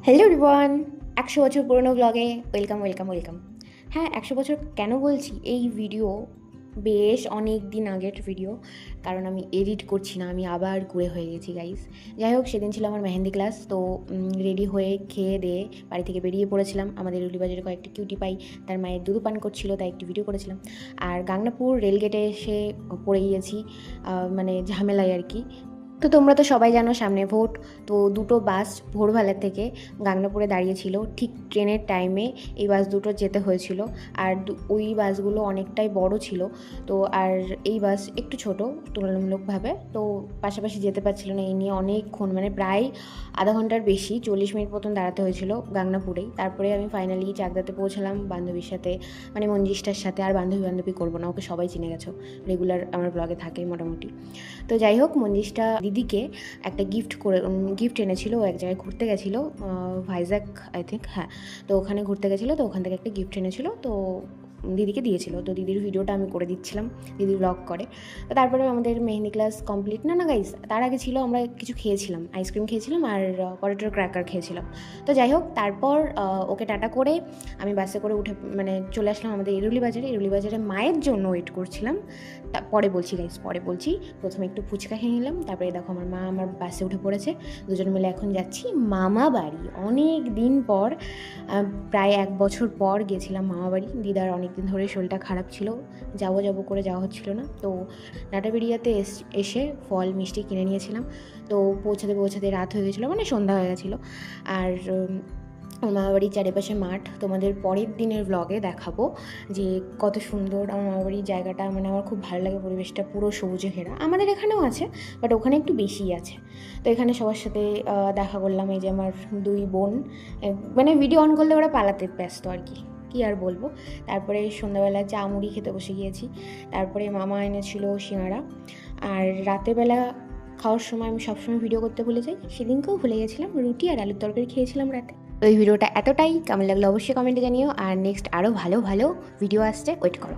Hello everyone, 100 বছর পুরনো ব্লগে ওয়েলকাম ওয়েলকাম ওয়েলকাম। হ্যাঁ, 100 বছর কেন বলছি? এই ভিডিও বেশ অনেক দিন আগের ভিডিও, কারণ আমি এডিট করছি না, আমি আবার কুড়ে হয়ে গেছি গাইস। যাই হোক, সেদিন ছিল আমার মেহেন্দি ক্লাস, তো রেডি হয়ে খেয়ে দিয়ে বাড়ি থেকে বেরিয়ে পড়েছিলাম। আমাদের রুলিবাজারে কয়েকটি কিউটি পাই তার মায়ের দুধ পান করছিল, তাই একটি ভিডিও করেছিলাম। আর গাংনাপুর রেলগেটে এসে পড়ে গিয়েছি, মানে ঝামেলায় আর কি। তো তোমরা তো সবাই জানো সামনে ভোট, তো দুটো বাস ভোরবেলার থেকে গাংনাপুরে দাঁড়িয়েছিল। ঠিক ট্রেনের টাইমে এই বাস দুটো যেতে হয়েছিল, আর ওই বাসগুলো অনেকটাই বড় ছিল। তো আর এই বাস একটু ছোট তুলনামূলকভাবে, তো পাশাপাশি যেতে পারছিল না। এই নিয়ে অনেকক্ষণ, মানে প্রায় আধা ঘন্টার বেশি, 40 মিনিট মতন দাঁড়াতে হয়েছিল গাংনাপুরেই। তারপরে আমি ফাইনালি চাকদাতে পৌঁছালাম বান্ধবীর সাথে, মানে মঞ্জিষ্ঠার সাথে। আর বান্ধবী করবো না, ওকে সবাই চিনে গেছো, রেগুলার আমার ব্লগে থাকে মোটামুটি। তো যাই হোক, মঞ্জিষ্ঠা দিদিকে একটা গিফট এনেছিল। ও এক জায়গায় ঘুরতে গেছিলো, ভাইজ্যাক আই থিঙ্ক, হ্যাঁ। তো ওখানে ঘুরতে গেছিলো, তো ওখান থেকে একটা গিফট এনেছিল, তো দিদিকে দিয়েছিল। তো দিদির ভিডিওটা আমি করে দিচ্ছিলাম, দিদি ব্লগ করে। তো তারপরে আমাদের মেহেন্দি ক্লাস কমপ্লিট না গাইস, তার আগে ছিল আমরা কিছু খেয়েছিলাম, আইসক্রিম খেয়েছিলাম আর পটেটোর ক্র্যাকার খেয়েছিলাম। তো যাই হোক, তারপর ওকে টাটা করে আমি বাসে করে উঠে মানে চলে আসলাম আমাদের ইরুলি বাজারে মায়ের জন্য ওয়েট করছিলাম। পরে বলছি গাইস, পরে বলছি। প্রথমে একটু ফুচকা খেয়ে নিলাম, তারপরে দেখো আমার মা আমার বাসে উঠে পড়েছে। দুজন মিলে এখন যাচ্ছি মামা বাড়ি। অনেক দিন পর, প্রায় 1 বছর পর গেছিলাম মামা বাড়ি। দিদার অনেক দিন ধরে শরীরটা খারাপ ছিল, যাবো করে যাওয়া হচ্ছিল না। তো নাটাবেড়িয়াতে এসে ফল মিষ্টি কিনে নিয়েছিলাম। তো পৌঁছাতে রাত হয়ে গেছিলো, মানে সন্ধ্যা হয়ে গেছিলো। আর আমার মামাবাড়ির চারিপাশে মাঠ তোমাদের পরের দিনের ব্লগে দেখাবো যে কত সুন্দর আমার মামাবাড়ির জায়গাটা। মানে আমার খুব ভালো লাগে পরিবেশটা, পুরো সবুজে ঘেরা। আমাদের এখানেও আছে, বাট ওখানে একটু বেশিই আছে। তো এখানে সবার সাথে দেখা করলাম। এই যে আমার 2 বোন, মানে ভিডিও অন করলে ওরা পালাতে ব্যস্ত আর কি, কী আর বলবো। তারপরে সন্ধ্যাবেলা চা মুড়ি খেতে বসে গিয়েছি। তারপরে মামা এনেছিল সিঙাড়া। আর রাতেরবেলা খাওয়ার সময় আমি সবসময় ভিডিও করতে ভুলে যাই, সেদিনকেও ভুলে গেছিলাম, রুটি আর আলুর তরকারি খেয়েছিলাম রাতে। তো এই ভিডিওটা এতটাই কেমন লাগলো অবশ্যই কমেন্টে জানিও। আর নেক্সট আরও ভালো ভালো ভিডিও আসছে, ওয়েট করো।